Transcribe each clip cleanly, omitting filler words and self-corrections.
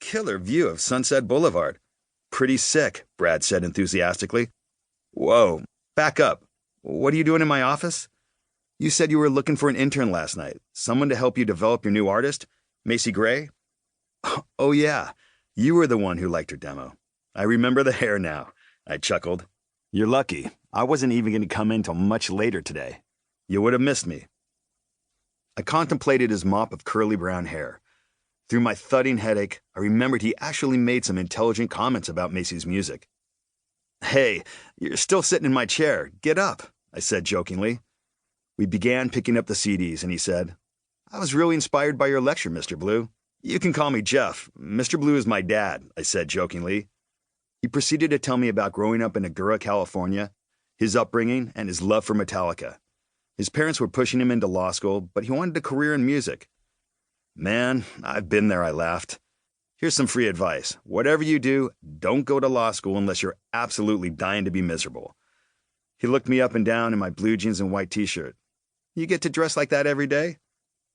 killer view of Sunset Boulevard. Pretty sick, Brad said enthusiastically. Whoa, back up. What are you doing in my office? You said you were looking for an intern last night. Someone to help you develop your new artist? Macy Gray? Oh yeah, you were the one who liked her demo. I remember the hair now, I chuckled. You're lucky. I wasn't even going to come in till much later today. You would have missed me. I contemplated his mop of curly brown hair. Through my thudding headache, I remembered he actually made some intelligent comments about Macy's music. Hey, you're still sitting in my chair. Get up, I said jokingly. We began picking up the CDs, and he said, I was really inspired by your lecture, Mr. Blue. You can call me Jeff. Mr. Blue is my dad, I said jokingly. He proceeded to tell me about growing up in Agoura, California, his upbringing, and his love for Metallica. His parents were pushing him into law school, but he wanted a career in music. Man, I've been there, I laughed. Here's some free advice. Whatever you do, don't go to law school unless you're absolutely dying to be miserable. He looked me up and down in my blue jeans and white t-shirt. You get to dress like that every day?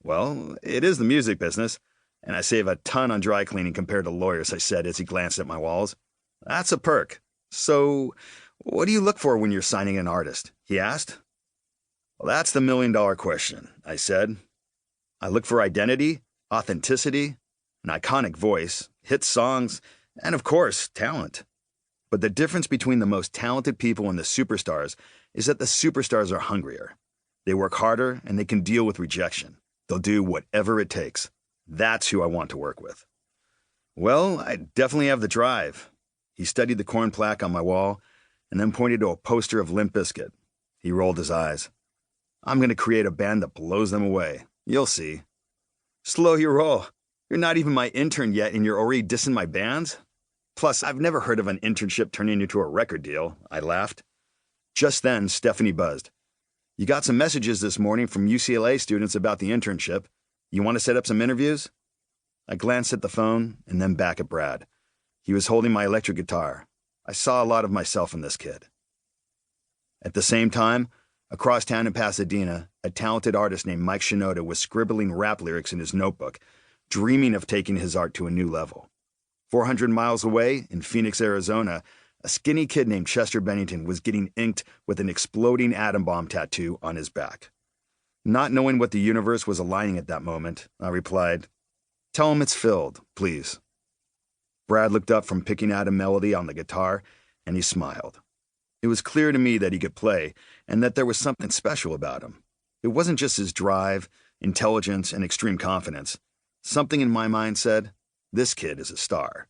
Well, it is the music business, and I save a ton on dry cleaning compared to lawyers, I said as he glanced at my walls. That's a perk. So, what do you look for when you're signing an artist? He asked. Well, that's the million-dollar question, I said. I look for identity, authenticity, an iconic voice, hit songs, and of course, talent. But the difference between the most talented people and the superstars is that the superstars are hungrier. They work harder and they can deal with rejection. They'll do whatever it takes. That's who I want to work with. Well, I definitely have the drive. He studied the corn plaque on my wall and then pointed to a poster of Limp Bizkit. He rolled his eyes. I'm going to create a band that blows them away. You'll see. Slow your roll. You're not even my intern yet and you're already dissing my bands? Plus, I've never heard of an internship turning into a record deal, I laughed. Just then, Stephanie buzzed. You got some messages this morning from UCLA students about the internship. You want to set up some interviews? I glanced at the phone and then back at Brad. He was holding my electric guitar. I saw a lot of myself in this kid. At the same time, across town in Pasadena, a talented artist named Mike Shinoda was scribbling rap lyrics in his notebook, dreaming of taking his art to a new level. 400 miles away, in Phoenix, Arizona, a skinny kid named Chester Bennington was getting inked with an exploding atom bomb tattoo on his back. Not knowing what the universe was aligning at that moment, I replied, Tell him it's filled, please. Brad looked up from picking out a melody on the guitar, and he smiled. It was clear to me that he could play, and that there was something special about him. It wasn't just his drive, intelligence, and extreme confidence. Something in my mind said, this kid is a star.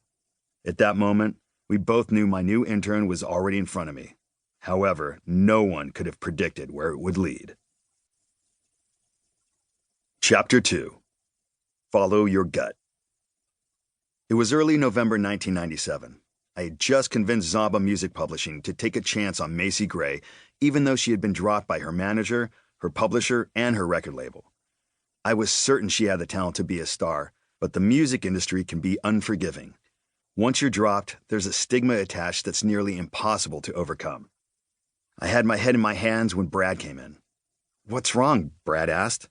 At that moment, we both knew my new intern was already in front of me. However, no one could have predicted where it would lead. Chapter 2. Follow Your Gut. It was early November 1997. I had just convinced Zaba Music Publishing to take a chance on Macy Gray, even though she had been dropped by her manager, her publisher, and her record label. I was certain she had the talent to be a star, but the music industry can be unforgiving. Once you're dropped, there's a stigma attached that's nearly impossible to overcome. I had my head in my hands when Brad came in. What's wrong? Brad asked.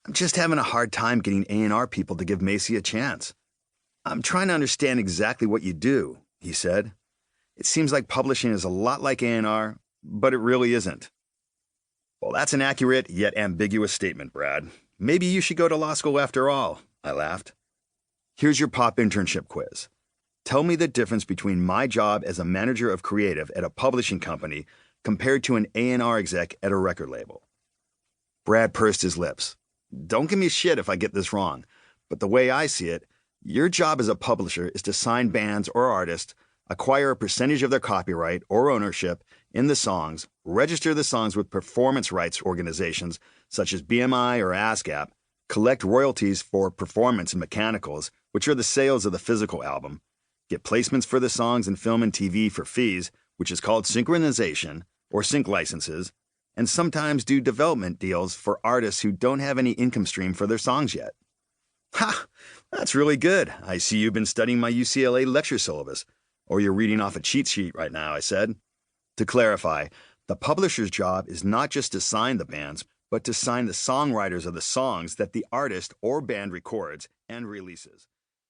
I'm just having a hard time getting A&R people to give Macy a chance. I'm trying to understand exactly what you do, he said. It seems like publishing is a lot like A&R, but it really isn't. Well, that's an accurate yet ambiguous statement, Brad. Maybe you should go to law school after all, I laughed. Here's your pop internship quiz. Tell me the difference between my job as a manager of creative at a publishing company compared to an A&R exec at a record label. Brad pursed his lips. Don't give me shit if I get this wrong, but the way I see it, your job as a publisher is to sign bands or artists, acquire a percentage of their copyright or ownership in the songs, register the songs with performance rights organizations such as BMI or ASCAP, collect royalties for performance and mechanicals, which are the sales of the physical album, get placements for the songs in film and TV for fees, which is called synchronization or sync licenses, and sometimes do development deals for artists who don't have any income stream for their songs yet. Ha! That's really good. I see you've been studying my UCLA lecture syllabus, or you're reading off a cheat sheet right now, I said. To clarify, the publisher's job is not just to sign the bands, but to sign the songwriters of the songs that the artist or band records and releases.